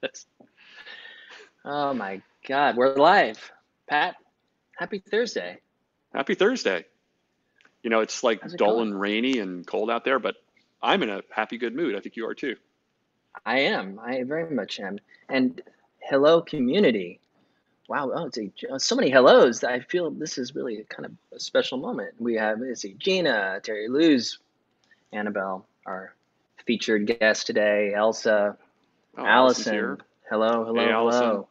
That's, oh my God, we're live. Pat, happy Thursday. Happy Thursday. It's like How's it dull going? and rainy and cold out there, but I'm in a happy, good mood. I think you are too. I am. I very much am. And hello, community. Wow, so many hellos. I feel this is really kind of a special moment. We have, let's see, Gina, Teryluz, Anabel, our featured guest today, Elsa, Oh, Allison's Allison. here. Hello, Hey, hello, Allison.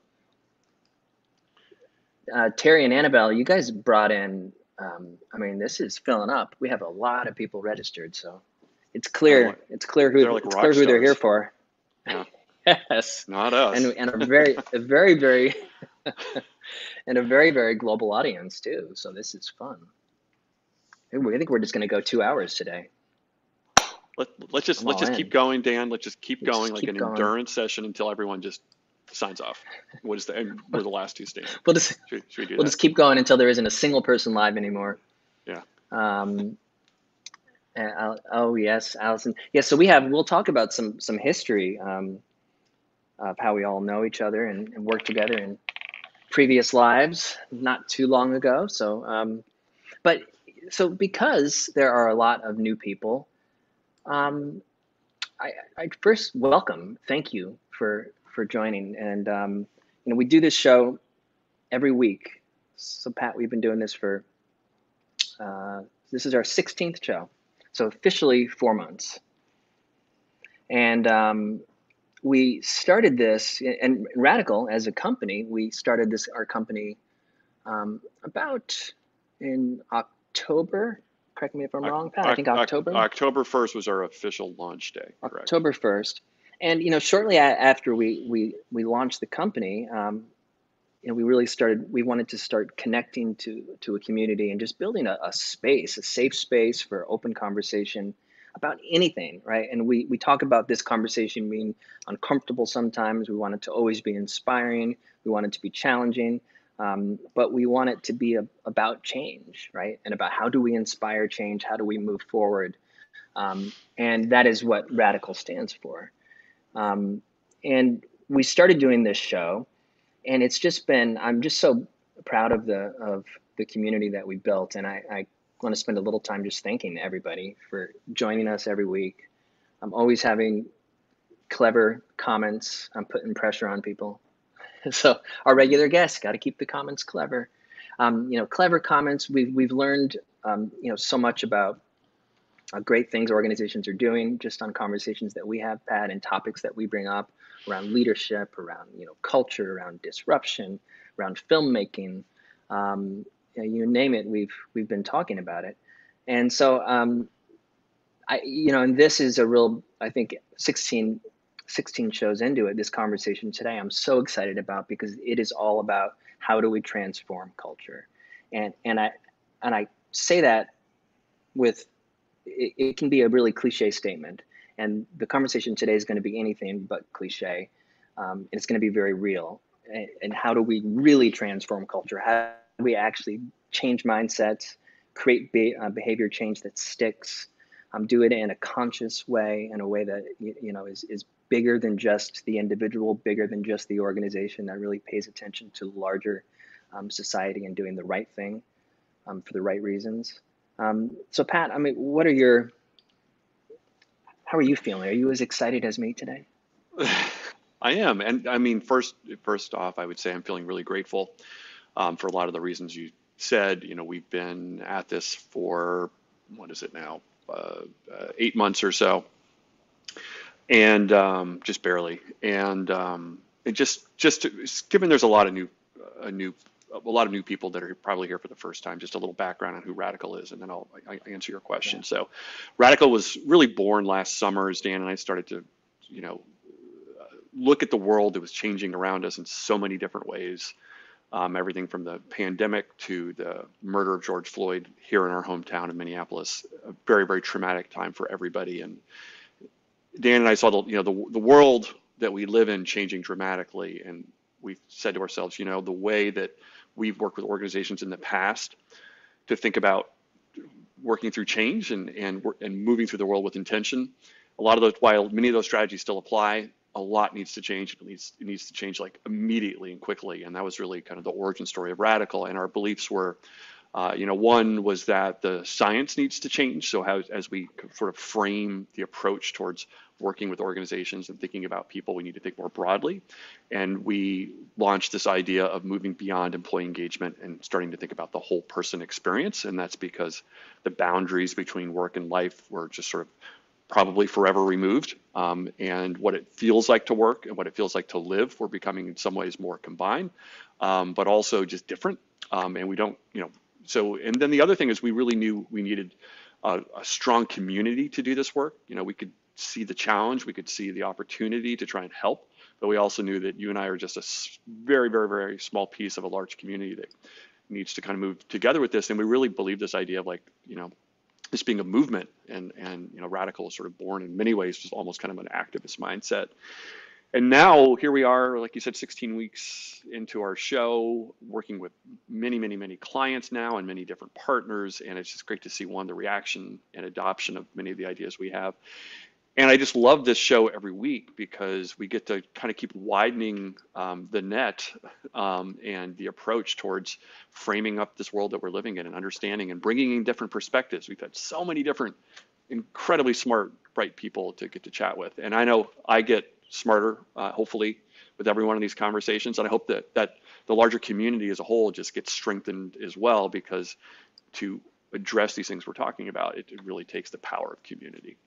hello. Terry and Annabelle, you guys brought in, I mean, this is filling up. We have a lot of people registered, so it's They're clear. like It's they're like clear rock who they're here stars. for. Yeah, Yes, not and us. a very and a very global audience too. So this is fun. I think we're just going to go 2 hours today. Let's just I'm let's all just keep in. going, Dan. Let's just keep Let's going just like keep an going. endurance session until everyone just signs off. And we're the last two standing. We'll just Should we do we'll that? just keep going until there isn't a single person live anymore. Yeah. Um, oh yes, Allison. Yes, so we'll talk about some history of how we all know each other and work together in previous lives, not too long ago. But because there are a lot of new people, um, I first thank you for joining. And we do this show every week. So Pat, we've been doing this for this is our 16th show, so officially 4 months. And we started this, and RADICL as a company, we started our company about in October. Correct me if I'm wrong, Pat. I think October. October 1st was our official launch day, correct? October 1st. And shortly after we launched the company, we really we wanted to start connecting to a community and just building a space, a safe space for open conversation about anything, right? And we talk about this conversation being uncomfortable sometimes. We want it to always be inspiring. We want it to be challenging. But we want it to be about change, right? And about how do we inspire change? How do we move forward? And that is what RADICL stands for. And we started doing this show, and it's just been, I'm just so proud of the community that we built. And I want to spend a little time just thanking everybody for joining us every week. I'm always having clever comments. I'm putting pressure on people. So our regular guests got to keep the comments clever. Clever comments. We've learned so much about great things organizations are doing just on conversations that we have, Pat, and topics that we bring up around leadership, around culture, around disruption, around filmmaking. You name it, we've been talking about it. And so and this is a real, I think 16 shows into it, this conversation today, I'm so excited about, because it is all about how do we transform culture. And I say that with, it can be a really cliche statement. And the conversation today is going to be anything but cliche. It's going to be very real. And how do we really transform culture? How do we actually change mindsets, create behavior change that sticks, do it in a conscious way, in a way that is bigger than just the individual, bigger than just the organization, that really pays attention to larger society and doing the right thing for the right reasons. So Pat, I mean, how are you feeling? Are you as excited as me today? I am, and I mean, first off, I would say I'm feeling really grateful for a lot of the reasons you said. We've been at this for, what is it now, 8 months or so, and just barely. And it given there's a new a lot of new people that are probably here for the first time. Just a little background on who RADICL is, and then I answer your question. Yeah. So, RADICL was really born last summer as Dan and I started to, you know, look at the world that was changing around us in so many different ways. Everything from the pandemic to the murder of George Floyd here in our hometown in Minneapolis, a very, very traumatic time for everybody. And Dan and I saw the world that we live in changing dramatically, and we said to ourselves, the way that we've worked with organizations in the past to think about working through change and moving through the world with intention. A lot of those, while many of those strategies still apply, a lot needs to change. It needs to change like immediately and quickly. And that was really kind of the origin story of RADICL. And our beliefs were, one was that the science needs to change. So as we sort of frame the approach towards working with organizations and thinking about people, we need to think more broadly. And we launched this idea of moving beyond employee engagement and starting to think about the whole person experience. And that's because the boundaries between work and life were just sort of probably forever removed. And what it feels like to work and what it feels like to live were becoming in some ways more combined, but also just different. And we don't, and then the other thing is we really knew we needed a strong community to do this work. We could see the challenge, we could see the opportunity to try and help, but we also knew that you and I are just a very, very, very small piece of a large community that needs to kind of move together with this. And we really believe this idea of this being a movement, and RADICL is sort of born in many ways just almost kind of an activist mindset. And now here we are, like you said, 16 weeks into our show, working with many, many, many clients now and many different partners. And it's just great to see, one, the reaction and adoption of many of the ideas we have. And I just love this show every week because we get to kind of keep widening the net and the approach towards framing up this world that we're living in and understanding and bringing in different perspectives. We've had so many different, incredibly smart, bright people to get to chat with. And I know I get smarter, hopefully, with every one of these conversations. And I hope that the larger community as a whole just gets strengthened as well, because to address these things we're talking about, it really takes the power of community.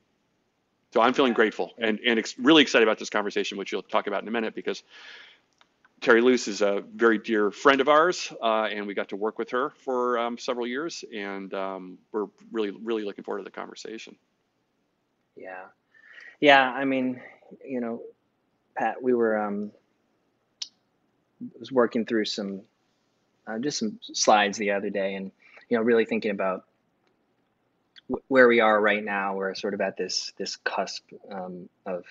So I'm feeling grateful and really excited about this conversation, which you'll talk about in a minute, because Teryluz is a very dear friend of ours, and we got to work with her for several years, and we're really, really looking forward to the conversation. Yeah. Yeah. I mean, Pat, we were was working through just some slides the other day, and really thinking about where we are right now. We're sort of at this cusp of.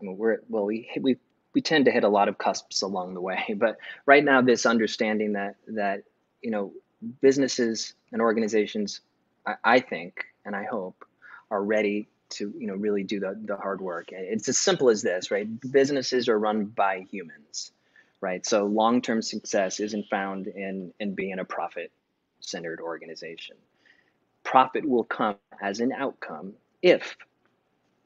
I mean, we tend to hit a lot of cusps along the way, but right now, this understanding that businesses and organizations, I think and I hope, are ready to really do the hard work. It's as simple as this, right? Businesses are run by humans, right? So long-term success isn't found in being a profit-centered organization. Profit will come as an outcome if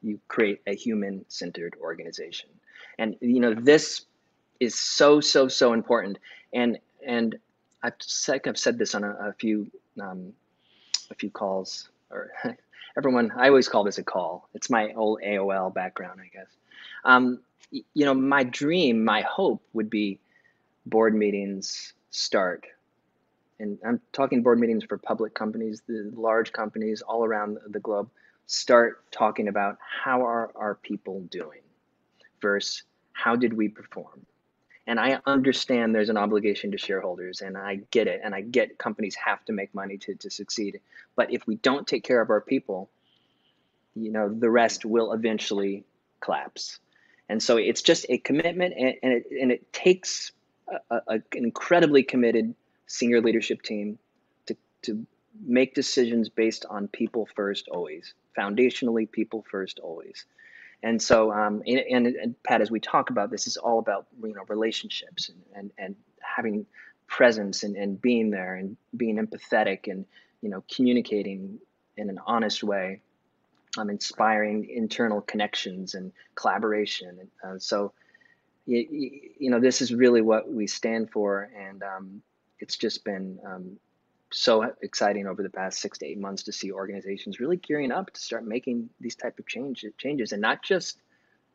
you create a human-centered organization. And this is so important. And I've said this on a few calls, or everyone. I always call this a call. It's my old AOL background, I guess. My dream, my hope would be board meetings start, and I'm talking board meetings for public companies, the large companies all around the globe, start talking about how are our people doing versus how did we perform. And I understand there's an obligation to shareholders, and I get it, and I get companies have to make money to succeed. But if we don't take care of our people, the rest will eventually collapse. And so it's just a commitment, and it takes an incredibly committed senior leadership team to make decisions based on people first always, foundationally people first always. And so, and Pat, as we talk about this, is all about relationships and having presence and being there and being empathetic and communicating in an honest way, inspiring internal connections and collaboration. So, this is really what we stand for, and it's just been so exciting over the past 6 to 8 months to see organizations really gearing up to start making these type of changes, and not just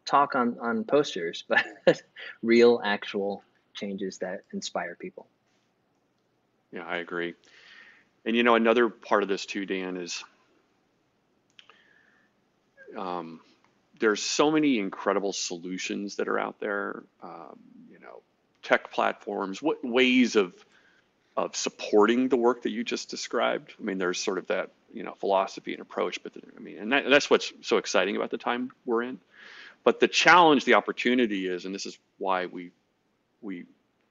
talk on posters, but real, actual changes that inspire people. Yeah, I agree. And another part of this too, Dan, is there's so many incredible solutions that are out there. Tech platforms, what ways of supporting the work that you just described. I mean, there's sort of that philosophy and approach, but that's what's so exciting about the time we're in. But the challenge, the opportunity is, and this is why we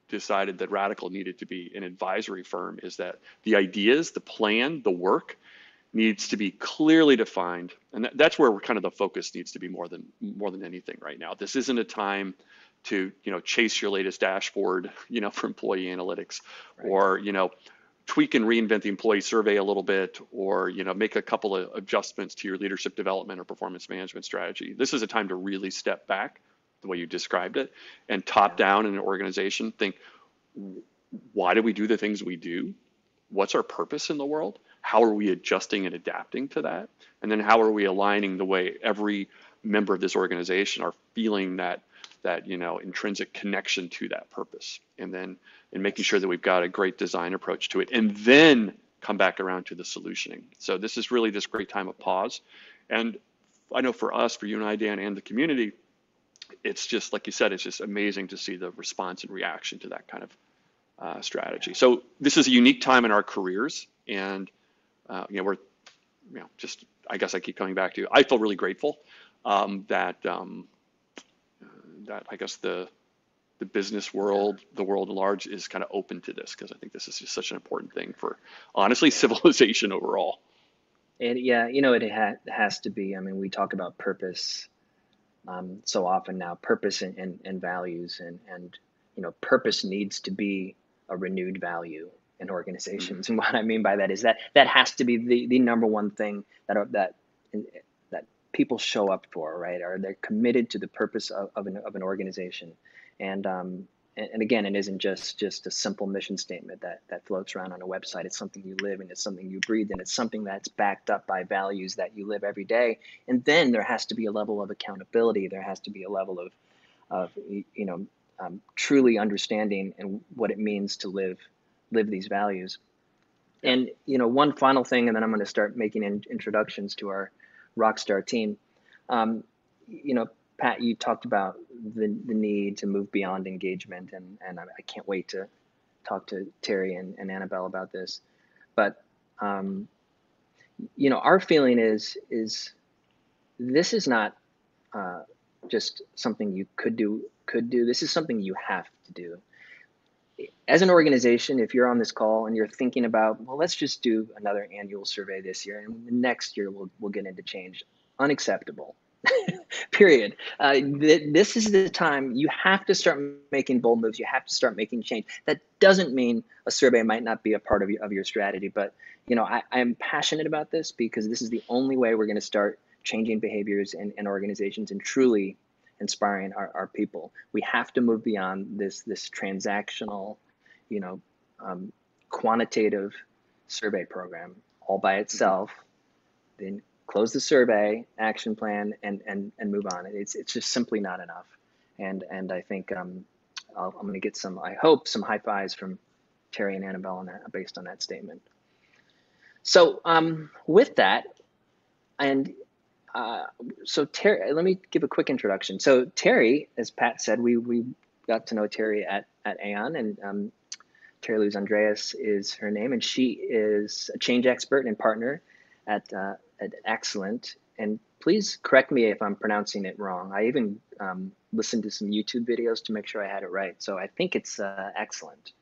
decided that RADICL needed to be an advisory firm, is that the ideas, the plan, the work needs to be clearly defined, and that's where we're kind of the focus needs to be more than anything right now. This isn't a time to chase your latest dashboard for employee analytics, Right. or tweak and reinvent the employee survey a little bit, or make a couple of adjustments to your leadership development or performance management strategy. This is a time to really step back, the way you described it, and top Yeah. down in an organization. Think, why do we do the things we do? What's our purpose in the world? How are we adjusting and adapting to that? And then how are we aligning the way every member of this organization are feeling that intrinsic connection to that purpose, and then making sure Yes. that we've got a great design approach to it, and then come back around to the solutioning. So this is really this great time of pause. And I know for us, for you and I, Dan, and the community, it's just like you said, it's just amazing to see the response and reaction to that kind of strategy. So this is a unique time in our careers, and we're just, I guess I keep coming back to, I feel really grateful that I guess the business world, the world at large, is kind of open to this, because I think this is just such an important thing for, honestly, Yeah. civilization overall. And yeah, has to be. I mean, we talk about purpose so often now, purpose and values, and purpose needs to be a renewed value in Mm-hmm. organizations. And what I mean by that is that has to be the number one thing that people show up for, right? Or they're committed to the purpose of an organization. And and again, it isn't just a simple mission statement that floats around on a website. It's something you live, and it's something you breathe, and it's something that's backed up by values that you live every day. And then there has to be a level of accountability. There has to be a level of truly understanding and what it means to live these values. Yeah. And one final thing, and then I'm going to start making introductions to our rockstar team. Um, you know, Pat, you talked about the need to move beyond engagement, and I can't wait to talk to Terry and Anabel about this. But um, our feeling is this is not uh, just something you could do. This is something you have to do. As an organization, if you're on this call and you're thinking about, well, let's just do another annual survey this year, and next year we'll get into change. Unacceptable. Period. This is the time you have to start making bold moves. You have to start making change. That doesn't mean a survey might not be a part of your strategy, but I am passionate about this because this is the only way we're going to start changing behaviors in organizations and truly inspiring our people. We have to move beyond this transactional, you know, quantitative survey program all by Mm-hmm. itself. Then close the survey, action plan, and move on. It's just simply not enough. And I think I'm going to get some, I hope, some high fives from Terry and Anabel on that, based on that statement. So with that, and uh, so Terry, let me give a quick introduction. So Terry, as Pat said, we got to know Terry at Aon, and Teryluz Andreas is her name, and she is a change expert and partner at Excellent. And please correct me if I'm pronouncing it wrong. I even listened to some YouTube videos to make sure I had it right. So I think it's Excellent,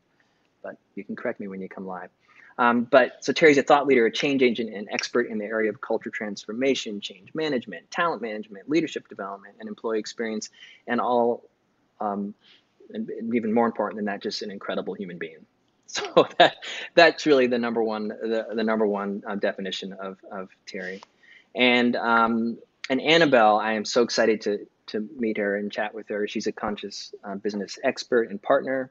but you can correct me when you come live. But so Terry's a thought leader, a change agent, and expert in the area of culture transformation, change management, talent management, leadership development, and employee experience, and all, um, and even more important than that, just an incredible human being. So that's really the number one definition of Terry, and Anabel. I am so excited to meet her and chat with her. She's a conscious business expert and partner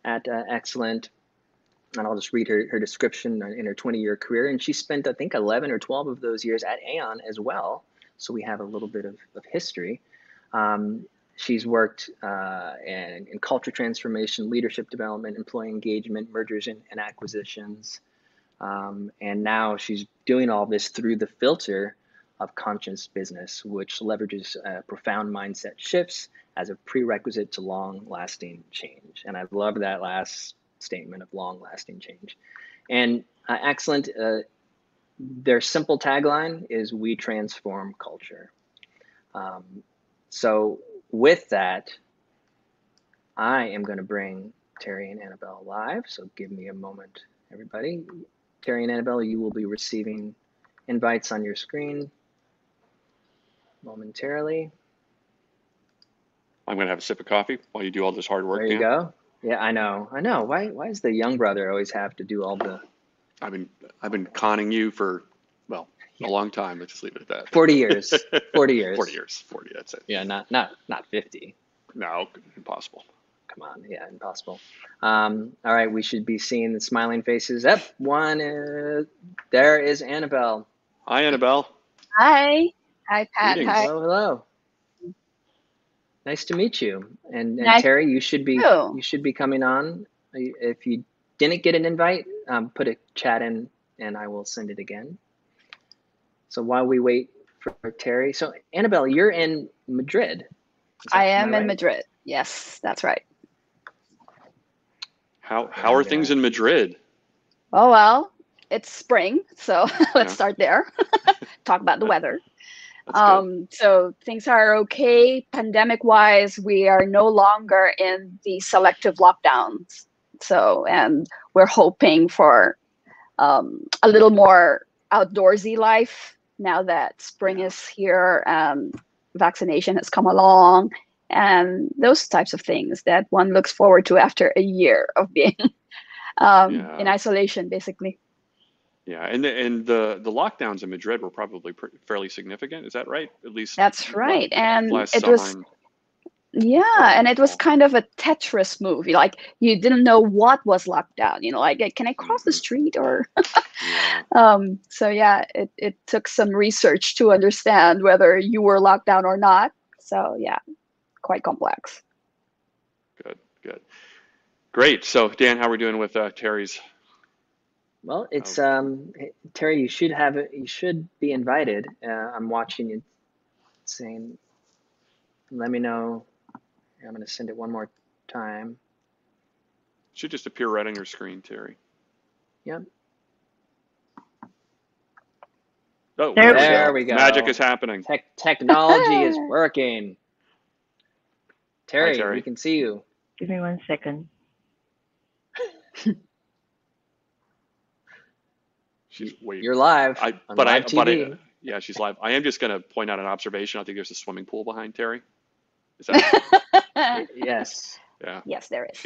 at Excellent, and I'll just read her description in her 20-year career. And she spent, I think, 11 or 12 of those years at Aon as well. So we have a little bit of history. Um, she's worked in culture transformation, leadership development, employee engagement, mergers and acquisitions. And now she's doing all this through the filter of conscious business, which leverages profound mindset shifts as a prerequisite to long-lasting change. And I love that last statement of long-lasting change. And Excellent. Their simple tagline is "We transform culture." Um, so with that, I am going to bring Terry and Anabel live. So give me a moment, everybody. Terry and Anabel, you will be receiving invites on your screen momentarily. I'm going to have a sip of coffee while you do all this hard work, There you Dan. go. Yeah, I know. Why does the young brother always have to do all the I've been conning you for, well, a long time. Let's just leave it at that. 40 years. 40 years. 40 years. 40, that's it. Yeah, not 50. No, impossible. Come on, yeah, impossible. All right, we should be seeing the smiling faces. Up, there is Anabel. Hi, Anabel. Hi. Hi, Pat. Greetings. Hi. Hello. Nice to meet you. And Nice Terry, you should be to coming on. If you didn't get an invite, put a chat in, and I will send it again. So while we wait for Terry, so Anabel, you're in Madrid. I am in Madrid. Yes, that's right. How are things in Madrid? Oh, well, it's spring, so let's start there. Talk about the weather. So things are okay. Pandemic-wise, we are no longer in the selective lockdowns. So, and we're hoping for a little more outdoorsy life now that spring is here and vaccination has come along, and those types of things that one looks forward to after a year of being in isolation, basically. Yeah, and the lockdowns in Madrid were probably fairly significant. Is that right? At least that's right. And it summer was and it was kind of a Tetris move. Like you didn't know what was locked down. You know, like can I cross the street or? So yeah, it took some research to understand whether you were locked down or not. So yeah, quite complex. Good. Great. So Dan, how are we doing with Terry's? Well, it's Terry. You should be invited. I'm watching you, saying, "Let me know." I'm going to send it one more time. It should just appear right on your screen, Terry. Yep. Oh, there we go. Magic is happening. Technology is working. Terry, Hi, Terry, we can see you. Give me 1 second. You're live. Yeah, she's live. I am just going to point out an observation. I think there's a swimming pool behind Terry. Is that? Yes. Yeah. Yes, there is.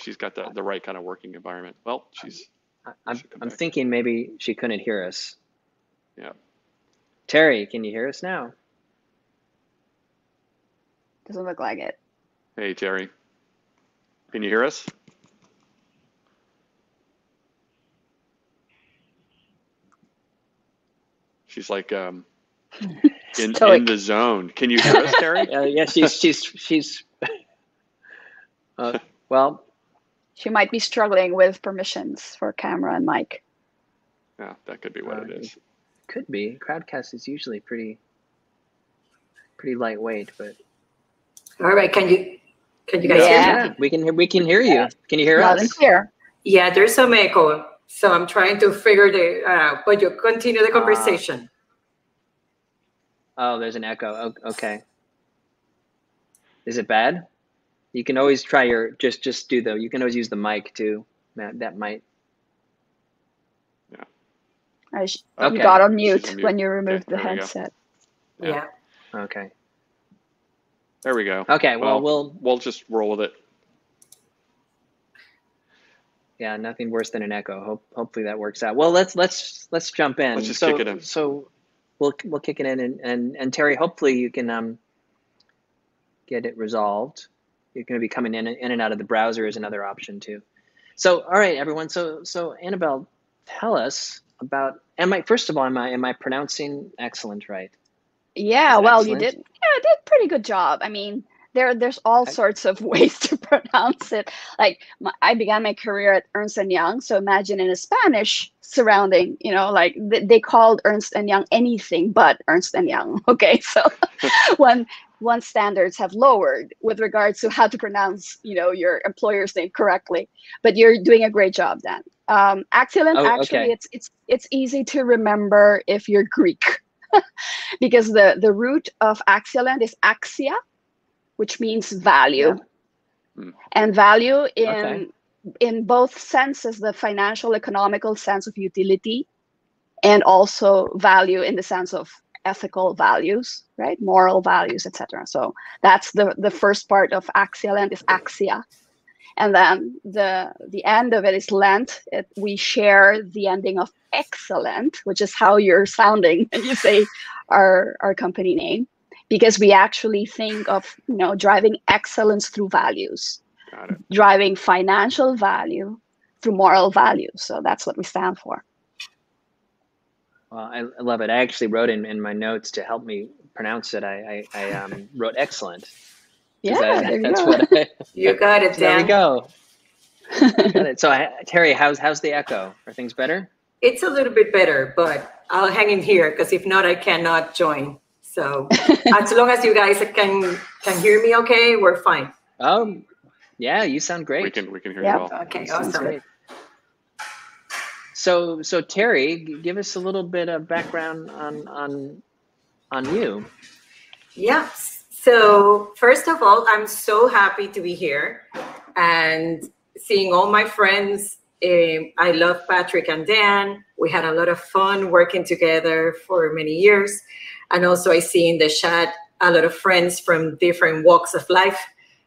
She's got the right kind of working environment. Well, I'm thinking maybe she couldn't hear us. Yeah. Terry, can you hear us now? Doesn't look like it. Hey, Terry. Can you hear us? She's like in the zone. Can you hear us, Terry? Yeah, she's well. She might be struggling with permissions for camera and mic. Yeah, that could be what it is. Could be. Crowdcast is usually pretty lightweight, but. All right, can you guys hear me? Yeah, we can hear you. Can you hear us? Loud and clear. Yeah, there's some echo, so I'm trying to figure but you continue the conversation. Oh, there's an echo. Okay. Is it bad? You can always try just do you can always use the mic too. That might. Yeah. You got on mute when you removed the headset. Yeah. Okay. There we go. Okay. Well, we'll just roll with it. Yeah, nothing worse than an echo. Hopefully that works out. Well, let's jump in. Let's just kick it in. So we'll kick it in, and Terry, hopefully you can get it resolved. You're going to be coming in and out of the browser is another option too. So all right, everyone. So Anabel, tell us about. First of all, am I pronouncing excellent right? Yeah, well, you did. Yeah, I did a pretty good job. I mean, there's all sorts of ways to pronounce it. Like I began my career at Ernst & Young, so imagine in a Spanish surrounding, like they called Ernst & Young anything but Ernst & Young. Okay, so once standards have lowered with regards to how to pronounce, your employer's name correctly, but you're doing a great job, Dan. Excellent. Actually, it's easy to remember if you're Greek. Because the root of excellent is axia, which means value. Yeah. And value in both senses, the financial, economical sense of utility, and also value in the sense of ethical values, right? Moral values, etc. So that's the first part of Axialent is Axia. And then the end of it is Lent. We share the ending of excellent, which is how you're sounding when you say our company name, because we actually think of, you know, driving excellence through values, driving financial value through moral values. So that's what we stand for. Well, I love it. I actually wrote in my notes to help me pronounce it. I wrote excellent. Yeah, there you that's go. What you got it, so there we Dan. go. Got it. So Terry, how's the echo? Are things better? It's a little bit better, but I'll hang in here because if not, I cannot join. So as long as you guys can hear me, okay, we're fine. Yeah, you sound great. We can hear you well. Okay, awesome. So Terry, give us a little bit of background on you. Yeah. So first of all, I'm so happy to be here and seeing all my friends. I love Patrick and Dan. We had a lot of fun working together for many years. And also I see in the chat a lot of friends from different walks of life,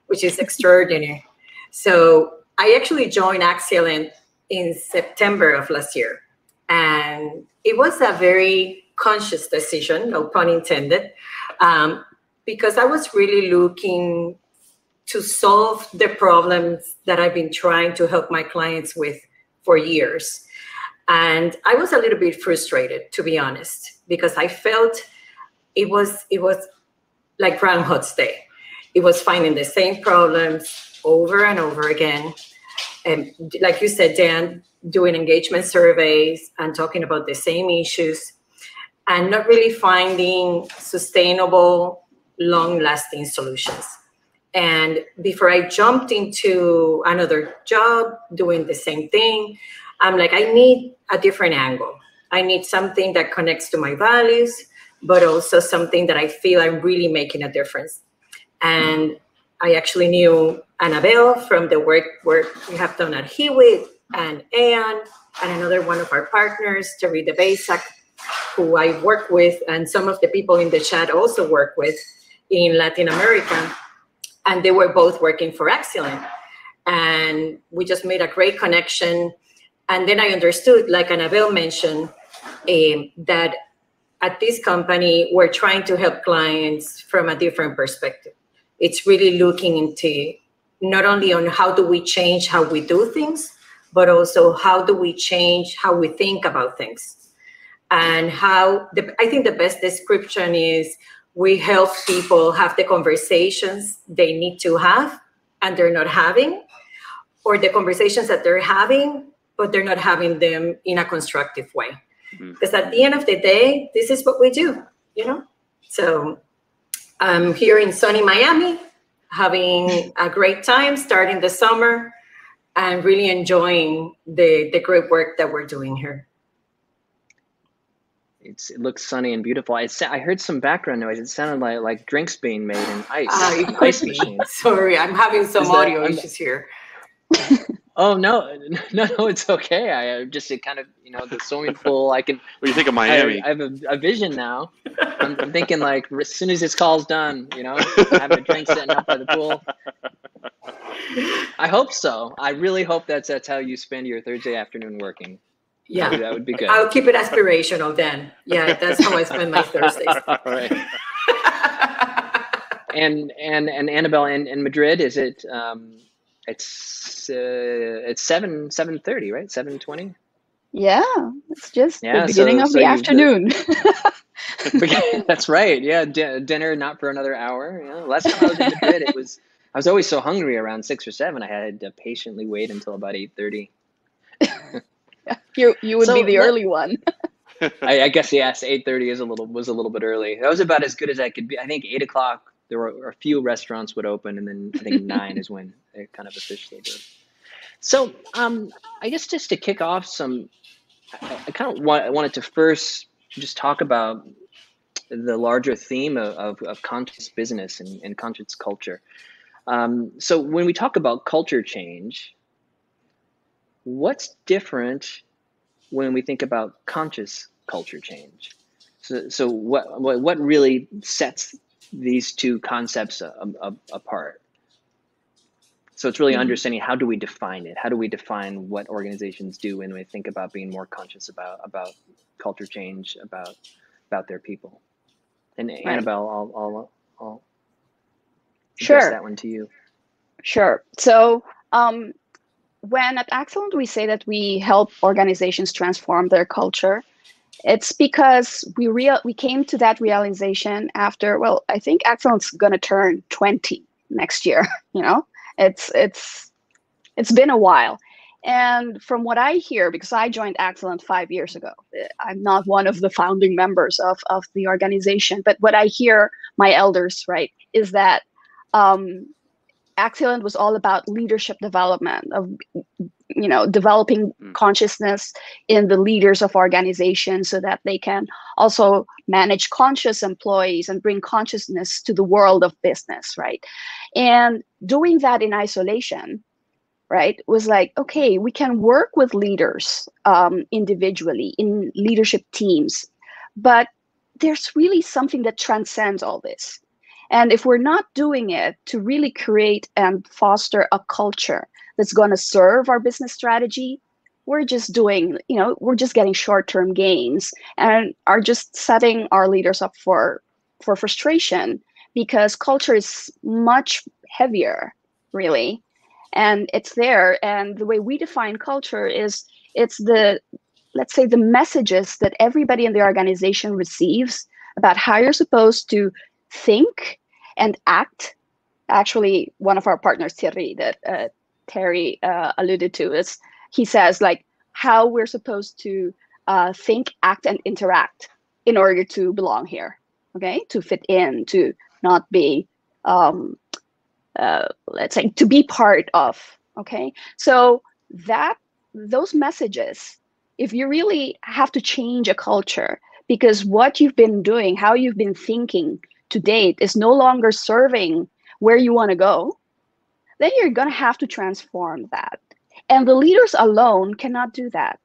which is extraordinary. So I actually joined Axialent in September of last year. And it was a very conscious decision, no pun intended, because I was really looking to solve the problems that I've been trying to help my clients with for years. And I was a little bit frustrated, to be honest, because I felt it was like Groundhog's Day. It was finding the same problems over and over again. And like you said, Dan, doing engagement surveys and talking about the same issues and not really finding sustainable, long-lasting solutions. And before I jumped into another job doing the same thing, I'm like, I need a different angle. I need something that connects to my values, but also something that I feel I'm really making a difference. And I actually knew Anabel from the work we have done at Hewitt and Aon and another one of our partners, Teryluz, who I work with, and some of the people in the chat also work with in Latin America. And they were both working for Axialent. And we just made a great connection. And then I understood, like Anabel mentioned, that at this company, we're trying to help clients from a different perspective. It's really looking into not only on how do we change how we do things, but also how do we change how we think about things. And I think the best description is we help people have the conversations they need to have and they're not having, or the conversations that they're having, but they're not having them in a constructive way. Because at the end of the day, this is what we do, you know? So I'm here in sunny Miami, having a great time starting the summer and really enjoying the great work that we're doing here. It looks sunny and beautiful. I heard some background noise. It sounded like drinks being made in ice. Ice machine. Sorry, I'm having some audio issues here. Oh no, it's okay. I just kind of, you know, the swimming pool. I can. What do you think of Miami? I have a vision now. I'm thinking like as soon as this call's done, you know, having a drink sitting up by the pool. I hope so. I really hope that's how you spend your Thursday afternoon working. Yeah, that would be good. I'll keep it aspirational then. Yeah, that's how I spend my Thursdays. All right. And Anabel in Madrid, is it? It's 7:30, right? 7:20. Yeah, it's just the beginning of the afternoon. That's right. Yeah, dinner not for another hour. Yeah. Last time I was in Madrid, I was always so hungry around 6 or 7. I had to patiently wait until about 8:30. You would be the early one. I guess yes. 8:30 was a little bit early. That was about as good as I could be. I think 8 o'clock there were a few restaurants would open, and then I think 9 is when it kind of officially did. So I guess just to kick off I kind of wanted to first just talk about the larger theme of conscious business and conscious culture. So when we talk about culture change, what's different when we think about conscious culture change. So what really sets these two concepts apart? So it's really understanding, how do we define it? How do we define what organizations do when we think about being more conscious about culture change, about their people? And Anabel, I'll address that one to you. Sure. So when at Excellent we say that we help organizations transform their culture, it's because we came to that realization after, well, I think Excellent's gonna turn 20 next year. You know, it's been a while. And from what I hear, because I joined Excellent 5 years ago, I'm not one of the founding members of the organization, but what I hear my elders, right, is that Excellent was all about leadership development, of developing consciousness in the leaders of organizations so that they can also manage conscious employees and bring consciousness to the world of business, right? And doing that in isolation, right, was like, okay, we can work with leaders individually in leadership teams, but there's really something that transcends all this. And if we're not doing it to really create and foster a culture that's going to serve our business strategy, we're just doing, we're just getting short-term gains and are just setting our leaders up for frustration, because culture is much heavier, really. And it's there. And the way we define culture is it's let's say the messages that everybody in the organization receives about how you're supposed to think and act. Actually, one of our partners, Terry, that Terry alluded to, is he says like how we're supposed to think, act, and interact in order to belong here, okay, to fit in, to not be, let's say, to be part of, okay. So those messages, if you really have to change a culture, because what you've been doing, how you've been thinking to date is no longer serving where you want to go, then you're going to have to transform that. And the leaders alone cannot do that,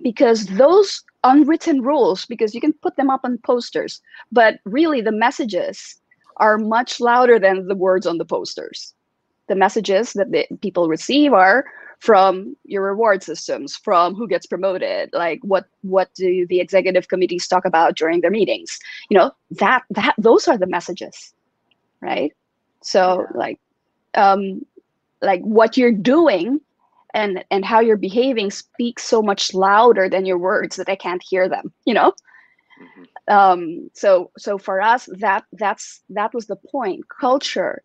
because those unwritten rules, because you can put them up on posters, but really the messages are much louder than the words on the posters. The messages that the people receive are from your reward systems, from who gets promoted, like what do the executive committees talk about during their meetings, those are the messages, right? So like what you're doing and how you're behaving speaks so much louder than your words that I can't hear them, So for us, that was the point. Culture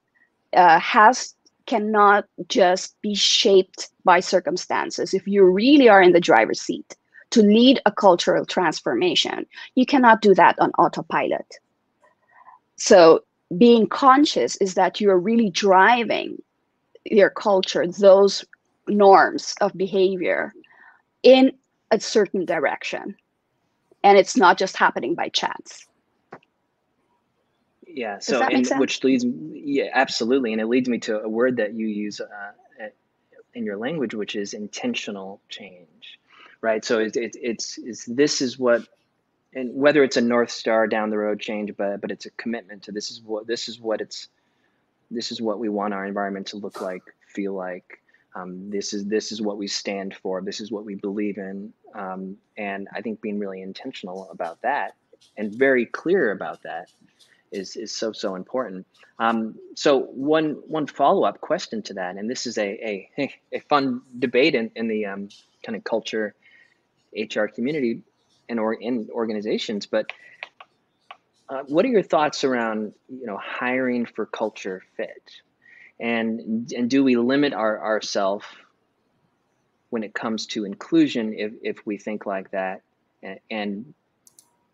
cannot just be shaped by circumstances. If you really are in the driver's seat to lead a cultural transformation, you cannot do that on autopilot. So being conscious is that you're really driving your culture, those norms of behavior, in a certain direction. And it's not just happening by chance. Yeah. So, which leads, absolutely. And it leads me to a word that you use in your language, which is intentional change, right? So this is what, and whether it's a North Star down the road change, but it's a commitment to this is what we want our environment to look like, feel like. This is what we stand for. This is what we believe in. And I think being really intentional about that and very clear about that is so important. So one follow-up question to that, and this is a fun debate in the kind of culture HR community and in organizations, but what are your thoughts around hiring for culture fit, and do we limit ourselves when it comes to inclusion if we think like that, and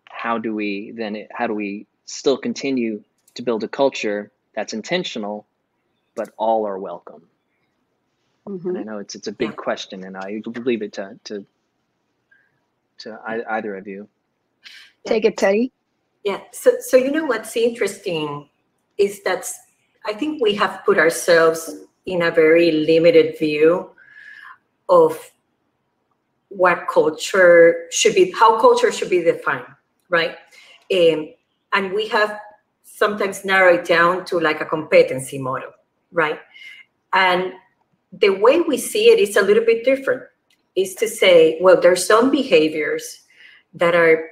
how do we still continue to build a culture that's intentional, but all are welcome? Mm-hmm. And I know it's a big question, and I leave it to either of you. Take it, Teddy. Yeah. So what's interesting is that I think we have put ourselves in a very limited view of what culture should be, how culture should be defined, right? And we have sometimes narrowed it down to like a competency model, right? And the way we see it is a little bit different. Is to say, well, there's some behaviors that are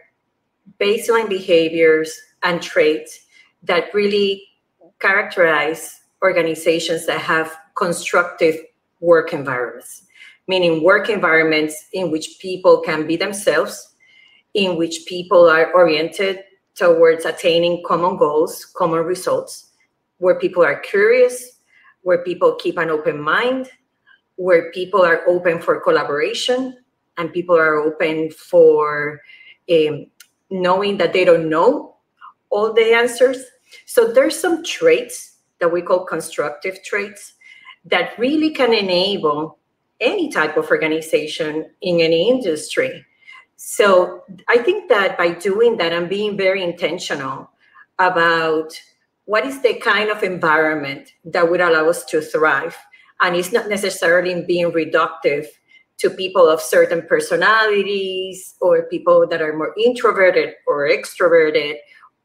baseline behaviors and traits that really characterize organizations that have constructive work environments, meaning work environments in which people can be themselves, in which people are oriented towards attaining common goals, common results, where people are curious, where people keep an open mind, where people are open for collaboration, and people are open for knowing that they don't know all the answers. So there's some traits that we call constructive traits that really can enable any type of organization in any industry. So I think that by doing that and being very intentional about what is the kind of environment that would allow us to thrive, and it's not necessarily being reductive to people of certain personalities or people that are more introverted or extroverted,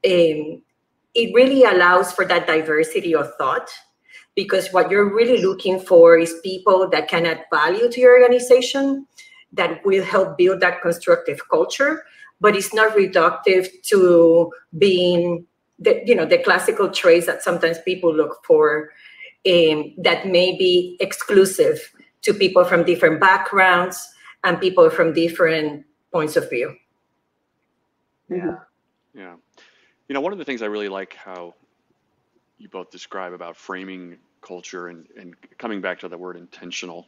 it really allows for that diversity of thought, because what you're really looking for is people that can add value to your organization, that will help build that constructive culture, but it's not reductive to being the classical traits that sometimes people look for, that may be exclusive to people from different backgrounds and people from different points of view. Yeah. Yeah. You know, one of the things I really like how you both describe about framing culture and coming back to the word intentional.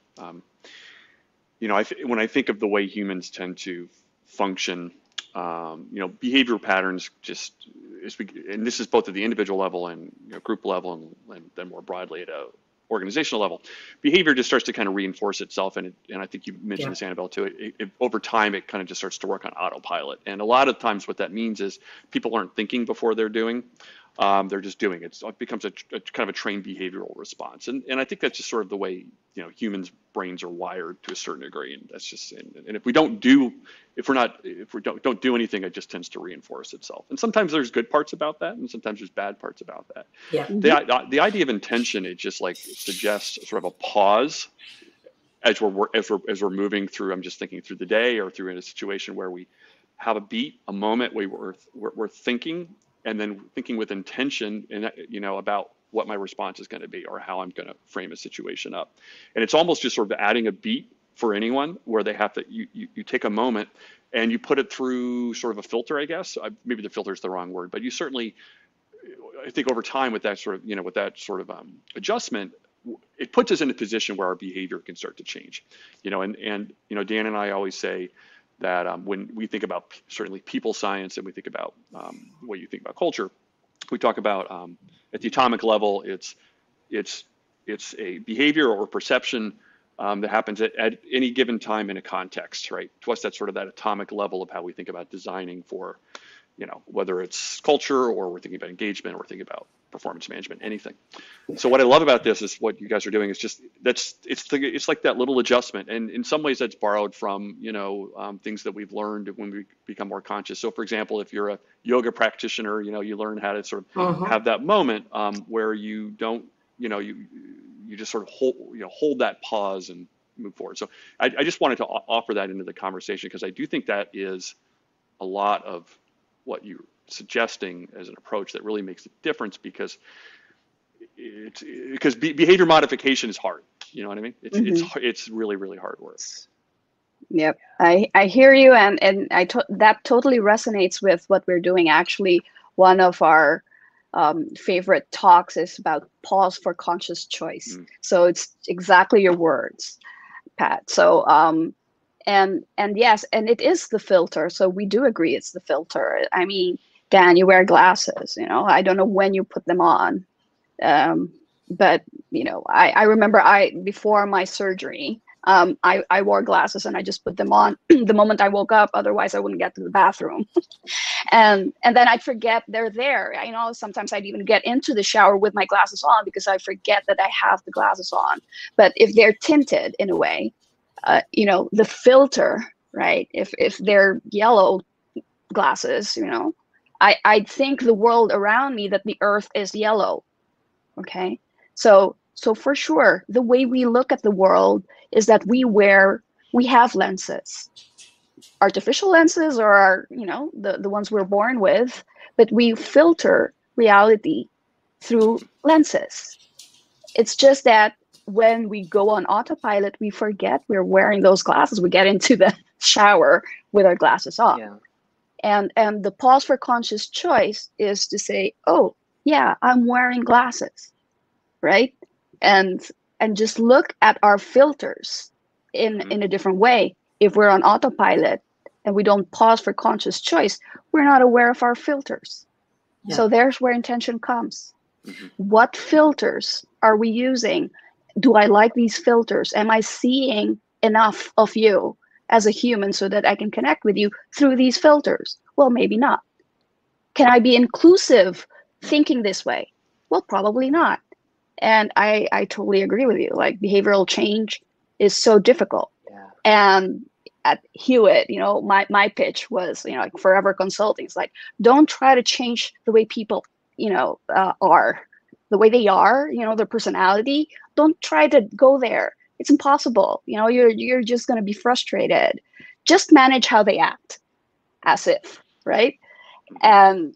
You know, when I think of the way humans tend to function, you know, behavioral patterns just, and this is both at the individual level and group level and then more broadly at a organizational level, behavior just starts to kind of reinforce itself. And I think you mentioned this, Anabel, too. Over time, it kind of just starts to work on autopilot. And a lot of times what that means is people aren't thinking before they're doing. They're just doing it. So it becomes a kind of a trained behavioral response. And I think that's just sort of the way, humans' brains are wired to a certain degree. And that's just, and if we don't do anything, it just tends to reinforce itself. And sometimes there's good parts about that, and sometimes there's bad parts about that. Yeah. The idea of intention, it just like suggests sort of a pause as we're moving through. I'm just thinking through the day or through in a situation where we have a beat, a moment where we're thinking, and then thinking with intention and about what my response is going to be or how I'm going to frame a situation up. And it's almost just sort of adding a beat for anyone where they have to, you take a moment and you put it through sort of a filter, I guess. Maybe the filter is the wrong word, but you certainly, I think over time with that sort of, adjustment, it puts us in a position where our behavior can start to change, and Dan and I always say that when we think about certainly people science and we think about the way you think about culture, we talk about at the atomic level, it's a behavior or perception that happens at any given time in a context, right? To us, that's sort of that atomic level of how we think about designing for, whether it's culture or we're thinking about engagement or we're thinking about performance management, anything. So what I love about this is what you guys are doing is just it's like that little adjustment, and in some ways that's borrowed from things that we've learned when we become more conscious. So for example, if you're a yoga practitioner, you learn how to sort of have that moment where you don't you just sort of hold that pause and move forward. So I just wanted to offer that into the conversation because I do think that is a lot of what you're suggesting as an approach that really makes a difference because behavior modification is hard. You know what I mean? It's really, really hard work. Yep, I hear you, and that totally resonates with what we're doing. Actually, one of our favorite talks is about pause for conscious choice. So it's exactly your words, Pat. So and yes, and it is the filter. So we do agree it's the filter. I mean, Dan, you wear glasses, I don't know when you put them on. But, I remember before my surgery, I wore glasses and I just put them on the moment I woke up. Otherwise I wouldn't get to the bathroom. and then I'd forget they're there. Sometimes I'd even get into the shower with my glasses on because I forget that I have the glasses on. But if they're tinted in a way, the filter right? If they're yellow glasses, you know, I think the world around me that the earth is yellow. Okay. So for sure, the way we look at the world is that we have lenses, artificial lenses, or our, you know, the ones we're born with, but we filter reality through lenses. It's just that when we go on autopilot, we forget we're wearing those glasses. We get into the shower with our glasses off. Yeah. And the pause for conscious choice is to say, oh, yeah, I'm wearing glasses, right? And just look at our filters in a different way. If we're on autopilot and we don't pause for conscious choice, we're not aware of our filters. Yeah. So there's where intention comes. Mm-hmm. What filters are we using? Do I like these filters? Am I seeing enough of you as a human so that I can connect with you through these filters? Well, maybe not. Can I be inclusive thinking this way? Well, probably not. And I totally agree with you. Like, behavioral change is so difficult. Yeah. And at Hewitt, you know, my pitch was, you know, like Forever Consulting. It's like, don't try to change the way people, you know, are, the way they are, you know, their personality. Don't try to go there. It's impossible. You know, you're just going to be frustrated. Just manage how they act, as if, right? And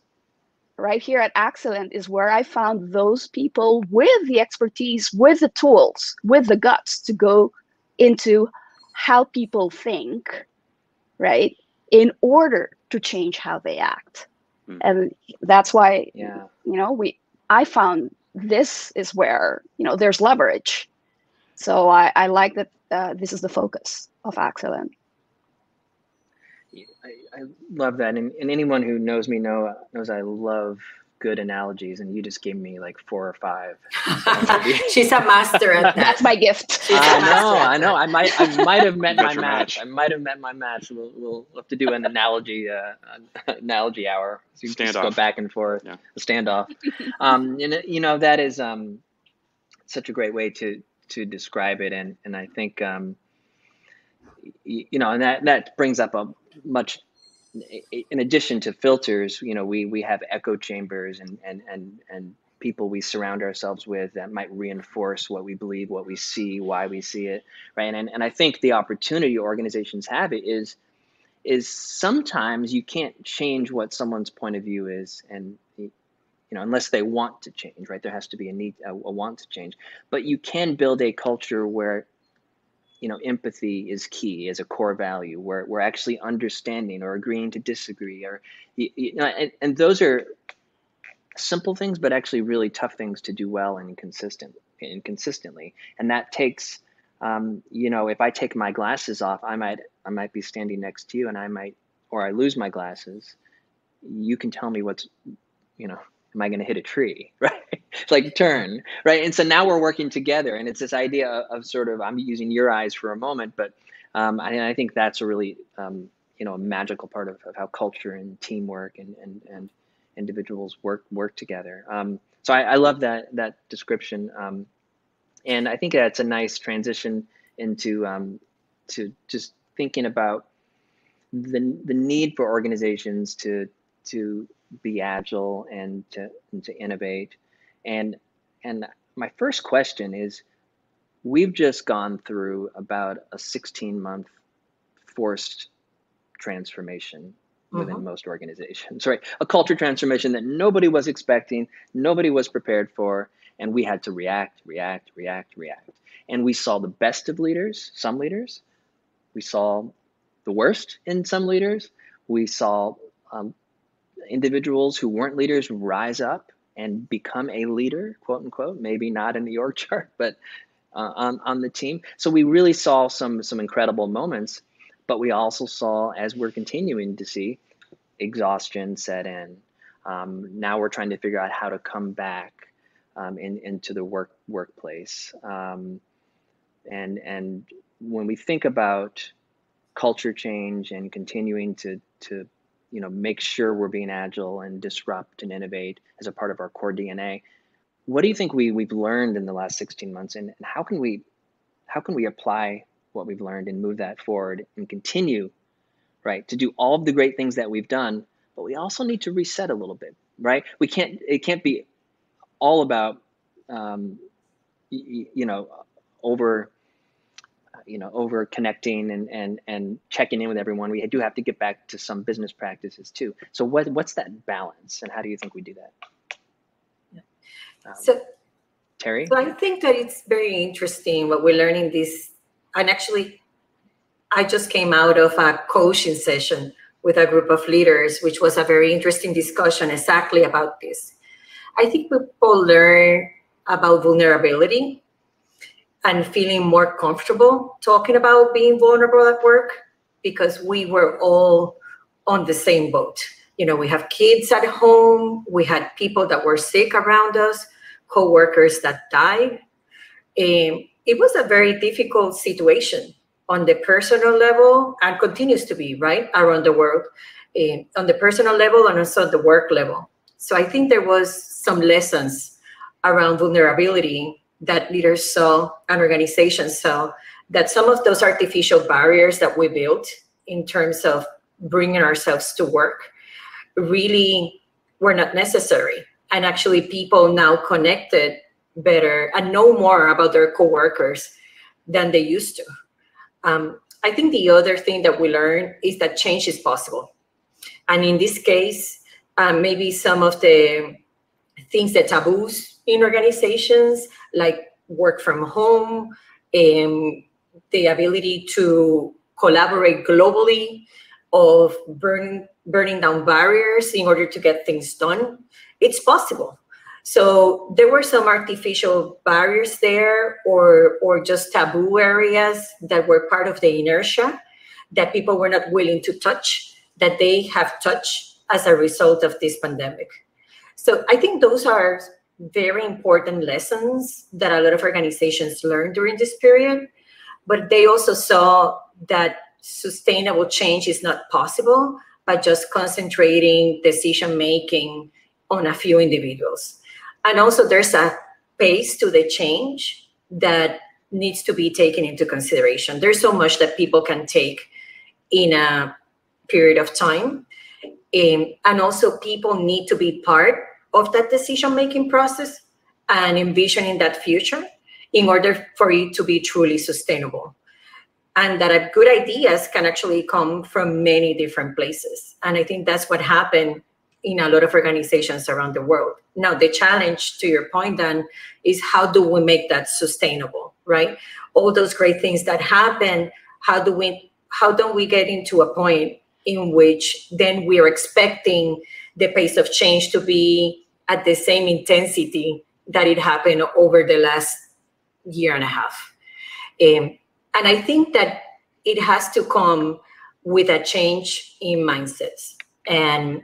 right here at Excellent is where I found those people with the expertise, with the tools, with the guts to go into how people think, right, in order to change how they act. And that's why, you know, I found this is where, you know, there's leverage. So I like that this is the focus of Excellent. I love that, and anyone who knows me knows I love good analogies, and you just gave me like 4 or 5. She's a master at that. That's my gift. I know. I might have met my match. I might have met my match. We'll have to do an analogy hour. So you just go back and forth, a standoff. And you know, that is such a great way to describe it, and I think you know, and that brings up a much, in addition to filters, you know, we have echo chambers and people we surround ourselves with that might reinforce what we believe, what we see, why we see it, right? And I think the opportunity organizations have is sometimes you can't change what someone's point of view is, and you know, unless they want to change, right? There has to be a want to change, but you can build a culture where, you know, empathy is key as a core value, where we're actually understanding or agreeing to disagree, or you know, and those are simple things, but actually really tough things to do well and consistently. And that takes, you know, if I take my glasses off, I might be standing next to you, and I lose my glasses. You can tell me what's, you know, am I going to hit a tree, right? It's like turn, right? And so now we're working together, and it's this idea of sort of, I'm using your eyes for a moment, but I think that's a really, you know, a magical part of how culture and teamwork and individuals work together. So I love that description, and I think that's a nice transition into to just thinking about the need for organizations to be agile and to innovate. And my first question is, we've just gone through about a 16-month forced transformation within most organizations, right? A culture transformation that nobody was expecting, nobody was prepared for, and we had to react. And we saw the best of leaders, some leaders. We saw the worst in some leaders. We saw individuals who weren't leaders rise up and become a leader, quote unquote, maybe not in the org chart, but on the team. So we really saw some incredible moments, but we also saw, as we're continuing to see, exhaustion set in. Now we're trying to figure out how to come back into the workplace. And when we think about culture change and continuing to you know, make sure we're being agile and disrupt and innovate as a part of our core DNA, what do you think we've learned in the last 16 months, and how can we apply what we've learned and move that forward and continue right? To do all of the great things that we've done, but we also need to reset a little bit, right? It can't be all about, over connecting and checking in with everyone. We do have to get back to some business practices too. So what's that balance, and how do you think we do that? Terry? So I think that it's very interesting what we're learning this, and actually I just came out of a coaching session with a group of leaders, which was a very interesting discussion exactly about this. I think people learn about vulnerability and feeling more comfortable talking about being vulnerable at work, because we were all on the same boat. We have kids at home, we had people that were sick around us, co-workers that died. It was a very difficult situation on the personal level, and continues to be, right, around the world, on the personal level and also the work level. So I think there was some lessons around vulnerability that leaders saw and organizations saw, that some of those artificial barriers that we built in terms of bringing ourselves to work really were not necessary. And actually people now connected better and know more about their coworkers than they used to. I think the other thing that we learned is that change is possible. And in this case, maybe some of the things, the taboos in organizations, like work from home, the ability to collaborate globally, of burning down barriers in order to get things done, it's possible. So there were some artificial barriers there, or just taboo areas that were part of the inertia that people were not willing to touch, that they have touched as a result of this pandemic. So I think those are very important lessons that a lot of organizations learned during this period, but they also saw that sustainable change is not possible by just concentrating decision-making on a few individuals. And also there's a pace to the change that needs to be taken into consideration. There's so much that people can take in a period of time. And also people need to be part of that decision-making process and envisioning that future in order for it to be truly sustainable. And that good ideas can actually come from many different places. And I think that's what happened in a lot of organizations around the world. Now, the challenge, to your point, Dan, is how do we make that sustainable, right? All those great things that happen, how don't we get into a point in which then we're expecting the pace of change to be at the same intensity that it happened over the last year and a half? And I think that it has to come with a change in mindsets and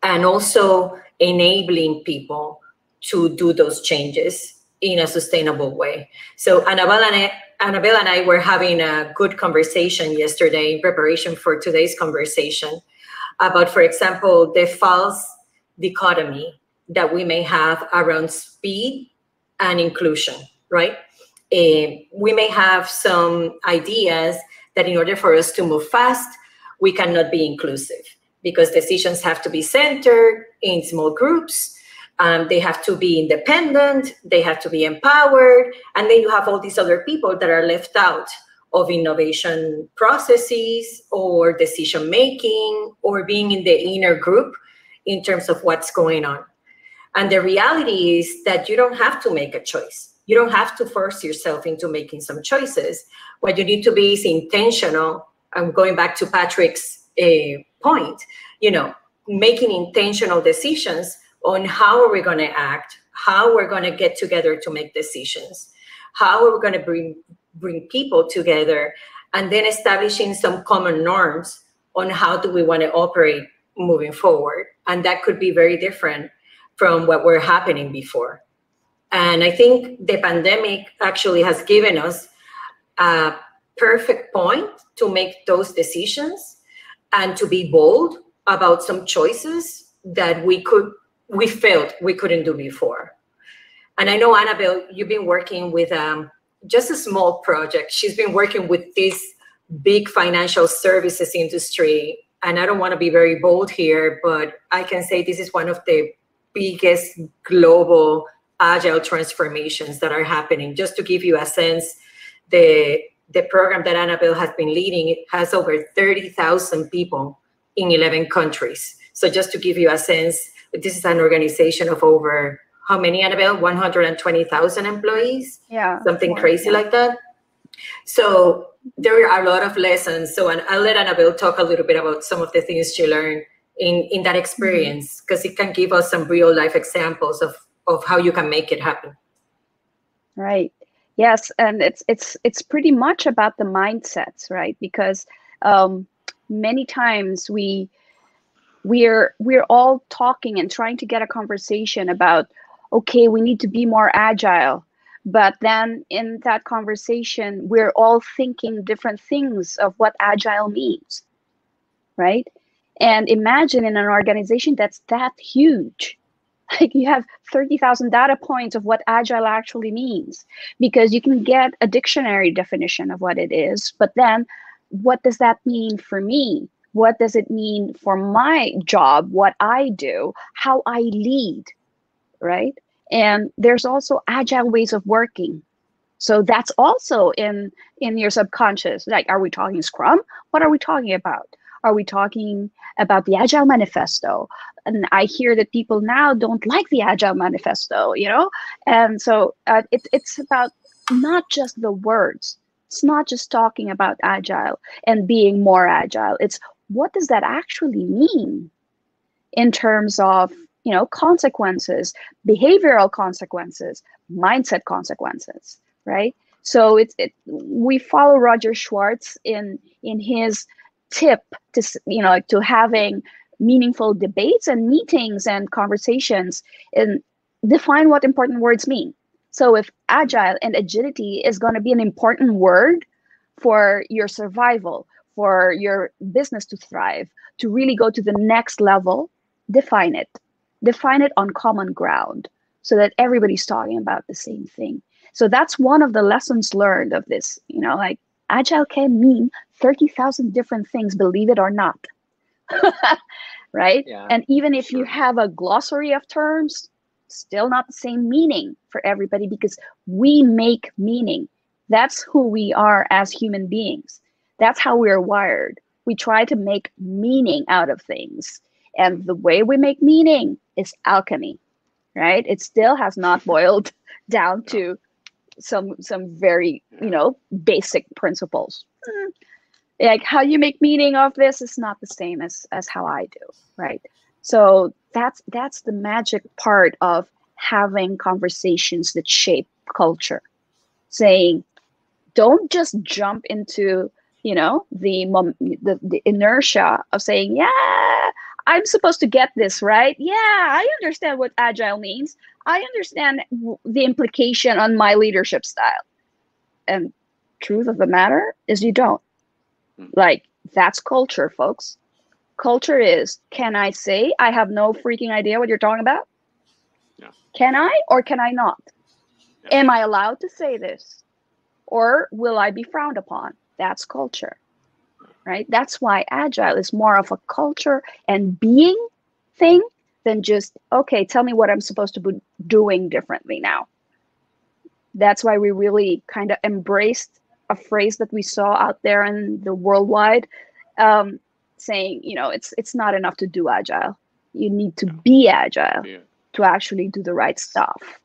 also enabling people to do those changes in a sustainable way. So Anabel and I were having a good conversation yesterday in preparation for today's conversation about, for example, the false dichotomy that we may have around speed and inclusion, right? We may have some ideas that in order for us to move fast, we cannot be inclusive because decisions have to be centered in small groups. They have to be independent, they have to be empowered, and then you have all these other people that are left out of innovation processes or decision-making or being in the inner group in terms of what's going on. And the reality is that you don't have to make a choice. You don't have to force yourself into making some choices. What you need to be is intentional. I'm going back to Patrick's point, making intentional decisions on how are we going to act, how we're going to get together to make decisions, how are we going to bring people together, and then establishing some common norms on how do we want to operate moving forward. And that could be very different from what were happening before. And I think the pandemic actually has given us a perfect point to make those decisions and to be bold about some choices that we felt we couldn't do before. And I know, Anabel, you've been working with just a small project. She's been working with this big financial services industry. And I don't want to be very bold here, but I can say this is one of the biggest global agile transformations that are happening. Just to give you a sense, the program that Anabel has been leading, it has over 30,000 people in 11 countries. So just to give you a sense, this is an organization of over, how many, Anabel? 120,000 employees? Yeah. Something crazy like that. So there are a lot of lessons. So I'll let Anabel talk a little bit about some of the things she learned in that experience, because it can give us some real life examples of how you can make it happen. Right. Yes, and it's pretty much about the mindsets, right? Because many times we're all talking and trying to get a conversation about, okay, we need to be more agile. But then in that conversation, we're all thinking different things of what agile means, right? And imagine in an organization that's that huge, like you have 30,000 data points of what agile actually means, because you can get a dictionary definition of what it is, but then what does that mean for me? What does it mean for my job, what I do, how I lead, right? And there's also agile ways of working. So that's also in your subconscious. Like, are we talking Scrum? What are we talking about? Are we talking about the Agile Manifesto? And I hear that people now don't like the Agile Manifesto, you know? And so it's about not just the words. It's not just talking about agile and being more agile. It's what does that actually mean in terms of, you know, consequences, behavioral consequences, mindset consequences, right? So we follow Roger Schwartz in his tip to, you know, to having meaningful debates and meetings and conversations and define what important words mean. So if agile and agility is going to be an important word for your survival, for your business to thrive, to really go to the next level, define it. Define it on common ground so that everybody's talking about the same thing. So that's one of the lessons learned of this, you know, like agile can mean 30,000 different things, believe it or not. Right? Yeah, and even if you have a glossary of terms, still not the same meaning for everybody, because we make meaning. That's who we are as human beings. That's how we're wired. We try to make meaning out of things. And the way we make meaning is alchemy, right? It still has not boiled down to some very, you know, basic principles. Like how you make meaning of this is not the same as how I do, right? So that's the magic part of having conversations that shape culture. Saying, don't just jump into, you know, the inertia of saying, yeah, I'm supposed to get this, right? Yeah, I understand what agile means. I understand the implication on my leadership style. And truth of the matter is you don't. Like, that's culture, folks. Culture is, can I say I have no freaking idea what you're talking about? Yeah. Can I or can I not? Yeah. Am I allowed to say this? Or will I be frowned upon? That's culture, right? That's why agile is more of a culture and being thing than just, okay, tell me what I'm supposed to be doing differently now. That's why we really kind of embraced a phrase that we saw out there in the worldwide, saying, you know, it's not enough to do agile. You need to be agile to actually do the right stuff.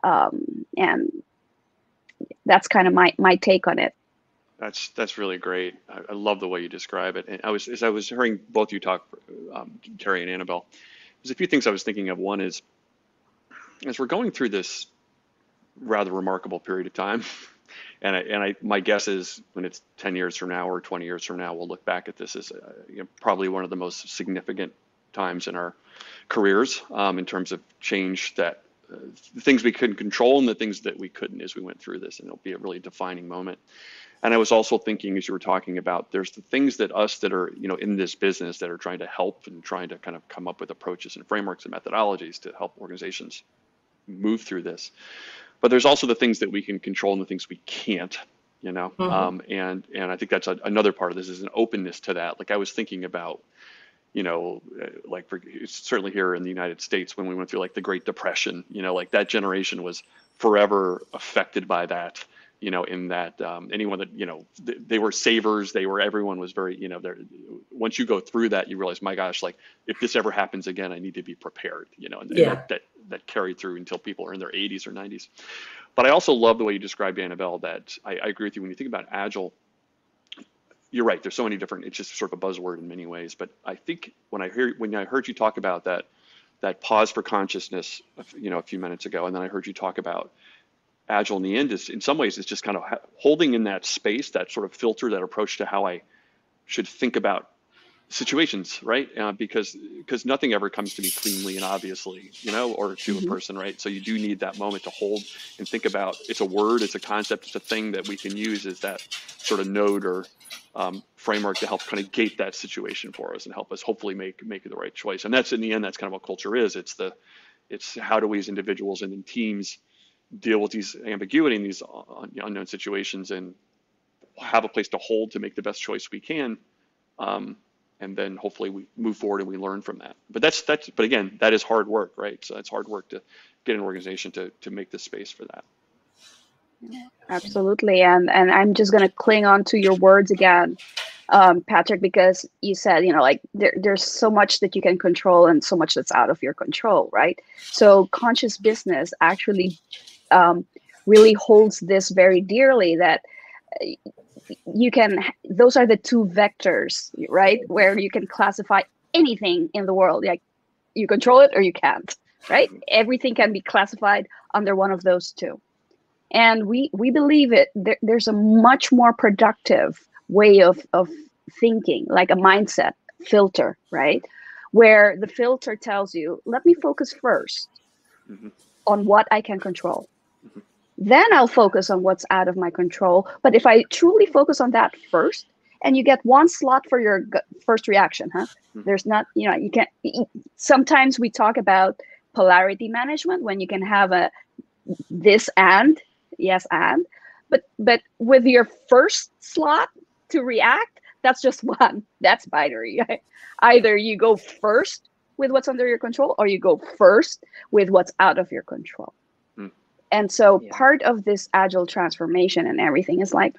And that's kind of my take on it. That's really great. I love the way you describe it. And as I was hearing both you talk, Terry and Anabel, there's a few things I was thinking of. One is, as we're going through this rather remarkable period of time, and my guess is when it's 10 years from now or 20 years from now, we'll look back at this as probably one of the most significant times in our careers in terms of change, that the things we couldn't control and the things that we couldn't as we went through this, and it'll be a really defining moment. And I was also thinking, as you were talking about, there's the things that us that are, you know, in this business that are trying to help and trying to kind of come up with approaches and frameworks and methodologies to help organizations move through this. But there's also the things that we can control and the things we can't. you know. And I think that's another part of this is an openness to that. Like I was thinking about, you know, like certainly here in the United States when we went through like the Great Depression, you know, like that generation was forever affected by that, you know, in that anyone that, you know, they were savers, everyone was very, you know, once you go through that, you realize, my gosh, like if this ever happens again, I need to be prepared, you know, and that carried through until people are in their 80s or 90s. But I also love the way you described, Anabel, that I agree with you when you think about Agile. You're right. There's so many different. It's just sort of a buzzword in many ways. But I think when I heard you talk about that pause for consciousness, you know, a few minutes ago, and then I heard you talk about Agile in the end, is in some ways it's just kind of holding in that space, that sort of filter, that approach to how I should think about situations, right? Because nothing ever comes to me cleanly and obviously, you know, or to a person, right? So you do need that moment to hold and think about. It's a word, it's a concept, it's a thing that we can use as that sort of node or framework to help kind of gate that situation for us and help us hopefully make the right choice. And that's in the end, that's kind of what culture is. It's how do we as individuals and in teams deal with these ambiguity and these unknown situations and have a place to hold to make the best choice we can. And then hopefully we move forward and we learn from that. But but again, that is hard work, right? So it's hard work to get an organization to make the space for that. Absolutely. And I'm just going to cling on to your words again, Patrick, because you said, you know, like there's so much that you can control and so much that's out of your control, right? So conscious business actually really holds this very dearly, that those are the two vectors, right? Where you can classify anything in the world. Like you control it or you can't, right? Everything can be classified under one of those two. And we believe there's a much more productive way of thinking, like a mindset filter, right? Where the filter tells you, let me focus first on what I can control. Then I'll focus on what's out of my control. But if I truly focus on that first, and you get one slot for your first reaction, There's not, you know, you can't. Sometimes we talk about polarity management when you can have a this and, yes and, but with your first slot to react, that's just one. That's binary. Either you go first with what's under your control, or you go first with what's out of your control. And so part of this agile transformation and everything is like,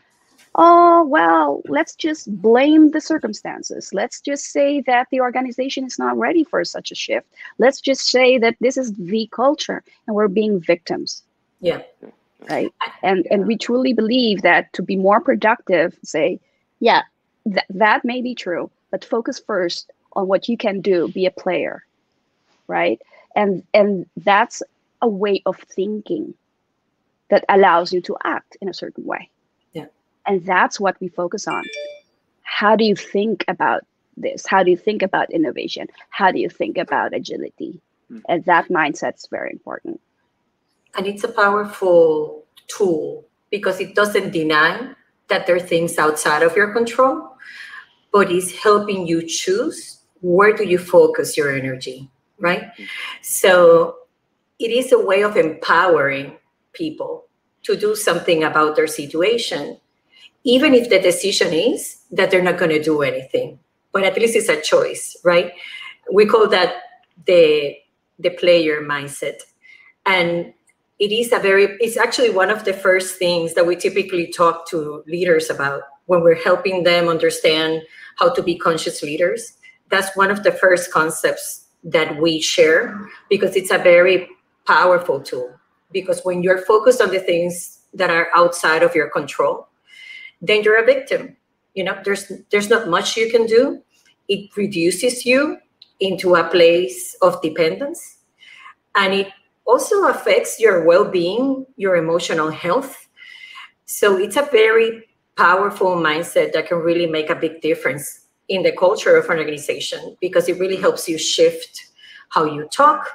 oh, well, let's just blame the circumstances. Let's just say that the organization is not ready for such a shift. Let's just say that this is the culture and we're being victims. Yeah. Right. And we truly believe that to be more productive, say, that may be true, but focus first on what you can do, be a player. Right. And that's a way of thinking that allows you to act in a certain way. Yeah. And that's what we focus on. How do you think about this? How do you think about innovation? How do you think about agility? And that mindset's very important. And it's a powerful tool because it doesn't deny that there are things outside of your control, but it's helping you choose where do you focus your energy, right? So it is a way of empowering people to do something about their situation, even if the decision is that they're not going to do anything, but at least it's a choice, right? We call that the player mindset. And it's actually one of the first things that we typically talk to leaders about when we're helping them understand how to be conscious leaders. That's one of the first concepts that we share because it's a very powerful tool. Because when you're focused on the things that are outside of your control, then you're a victim. You know, there's not much you can do. It reduces you into a place of dependence. And it also affects your well-being, your emotional health. So it's a very powerful mindset that can really make a big difference in the culture of an organization because it really helps you shift how you talk,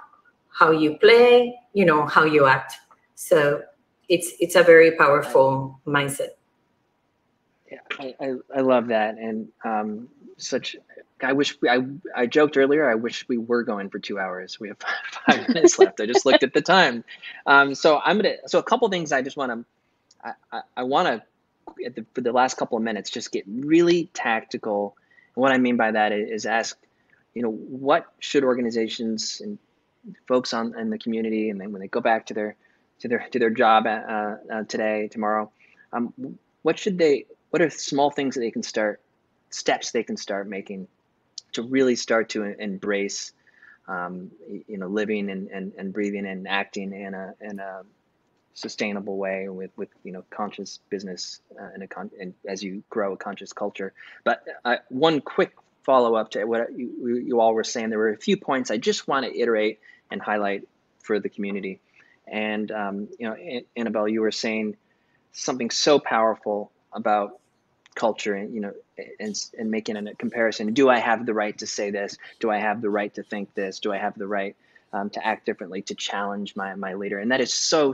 how you play, you know, how you act. So it's a very powerful mindset. Yeah, I love that. And I joked earlier, I wish we were going for 2 hours. We have 5 minutes left. I just looked at the time. So a couple things I just want to for the last couple of minutes, just get really tactical. And what I mean by that is ask, what should organizations and folks in the community, and then when they go back to their job today, tomorrow, what are small things that they can start, steps they can start making to really start to embrace, living and breathing and acting in a sustainable way with conscious business and as you grow a conscious culture. But one quick follow up to what you all were saying, there were a few points I just want to iterate and highlight for the community. And Anabel, you were saying something so powerful about culture, and and making a comparison. Do I have the right to say this? Do I have the right to think this? Do I have the right to act differently, to challenge my leader? And that is so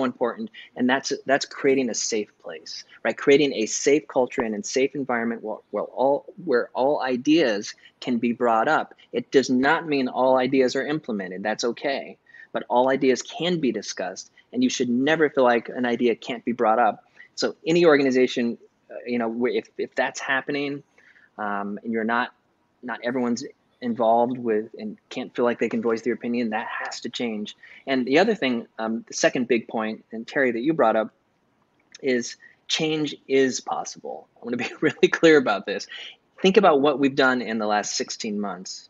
important. And that's creating a safe place, right? Creating a safe culture and a safe environment where all ideas can be brought up. It does not mean all ideas are implemented. That's okay. But all ideas can be discussed, and you should never feel like an idea can't be brought up. So any organization, if that's happening, and you're not everyone's involved with and can't feel like they can voice their opinion, that has to change. And the other thing, the second big point, and Terry, that you brought up, is change is possible. I want to be really clear about this. Think about what we've done in the last 16 months,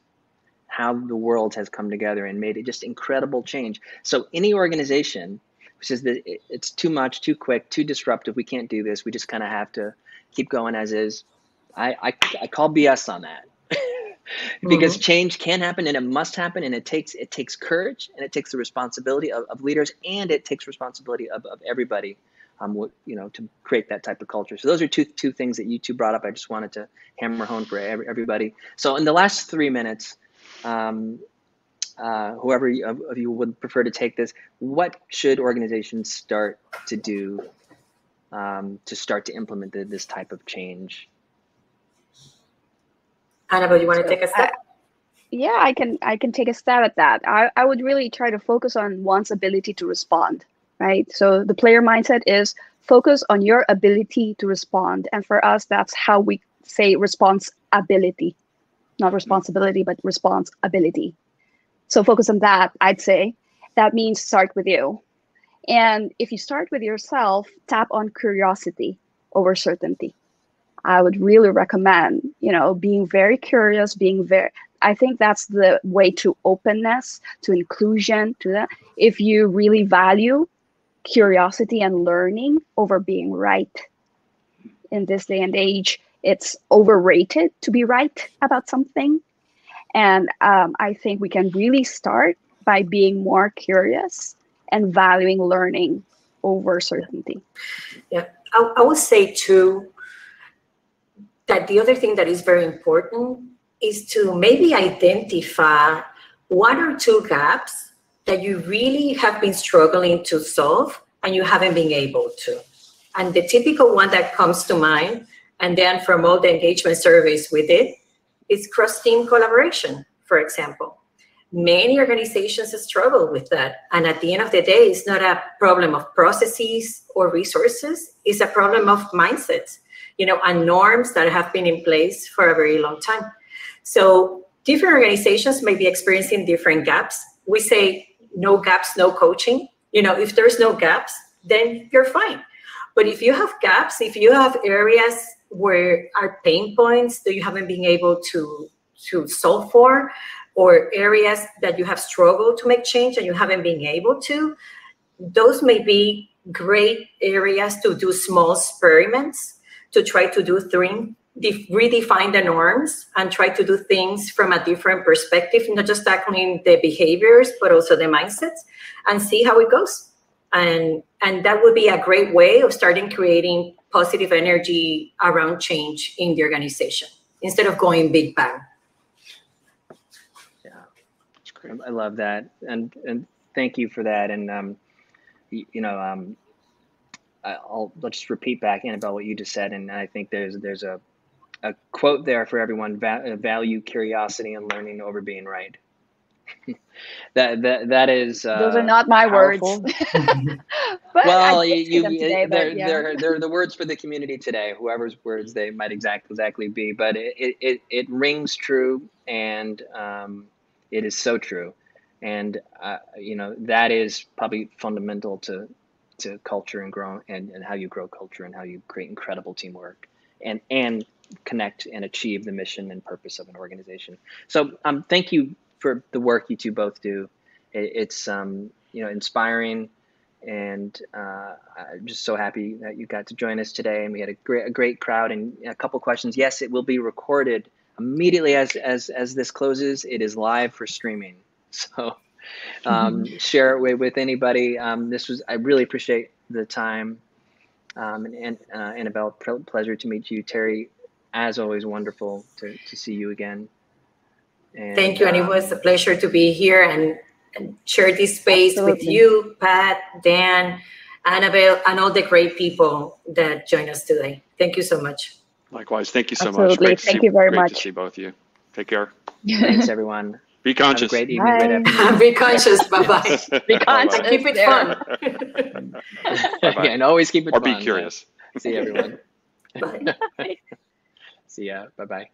how the world has come together and made it just incredible change. So any organization who says that it's too much, too quick, too disruptive, we can't do this, we just kind of have to keep going as is, I call BS on that. Because change can happen and it must happen, and it takes courage, and it takes the responsibility of leaders, and it takes responsibility of everybody, to create that type of culture. So those are two things that you two brought up. I just wanted to hammer home for everybody. So in the last 3 minutes, whoever of you would prefer to take this, what should organizations start to do to start to implement this type of change? Anabel, you want to take a step? Yeah, I can take a stab at that. I would really try to focus on one's ability to respond, right? So the player mindset is focus on your ability to respond. And for us, that's how we say responsibility, not responsibility, but responsibility. So focus on that, I'd say. That means start with you. And if you start with yourself, tap on curiosity over certainty. I would really recommend, being very curious, I think that's the way to openness, to inclusion, to that. If you really value curiosity and learning over being right in this day and age, it's overrated to be right about something. And I think we can really start by being more curious and valuing learning over certainty. Yeah, I would say too, that the other thing that is very important is to maybe identify one or two gaps that you really have been struggling to solve and you haven't been able to. And the typical one that comes to mind, and then from all the engagement surveys we did, is cross-team collaboration, for example. Many organizations struggle with that. And at the end of the day, it's not a problem of processes or resources, it's a problem of mindsets, and norms that have been in place for a very long time. So different organizations may be experiencing different gaps. We say no gaps, no coaching. If there's no gaps, then you're fine. But if you have gaps, if you have areas where are pain points that you haven't been able to solve for, or areas that you have struggled to make change and you haven't been able to, those may be great areas to do small experiments, to try to do redefine the norms and try to do things from a different perspective, not just tackling the behaviors, but also the mindsets, and see how it goes. And that would be a great way of starting creating positive energy around change in the organization instead of going big bang. Yeah, that's great. I love that, and thank you for that. And I'll just repeat back, Anabel, what you just said, and I think there's a quote there for everyone: value curiosity and learning over being right. That is those are not my powerful. words. But Well, I did say them today, but yeah. they're the words for the community today, whoever's words they might exactly be, but it rings true, and it is so true, and you know, that is probably fundamental to culture and grow, and how you grow culture and how you create incredible teamwork and connect and achieve the mission and purpose of an organization. So thank you for the work you two both do. It's you know, inspiring, and I'm just so happy that you got to join us today, and we had a great crowd and a couple questions. Yes, it will be recorded immediately as this closes. It is live for streaming, so share it with anybody. I really appreciate the time, and Anabel, pleasure to meet you. Terry, as always, wonderful to see you again. And, thank you, and it was a pleasure to be here and share this space with you, Pat, Dan, Anabel, and all the great people that joined us today. Thank you so much. Likewise, thank you so much. Thank you very much. Great to see both of you. Take care. Thanks, everyone. Be conscious. Have a great evening, great afternoon. Be conscious. Bye-bye. Be conscious. Keep it fun. Yeah, and always keep it fun. Or be curious. See you, everyone. Bye. See ya. Bye-bye.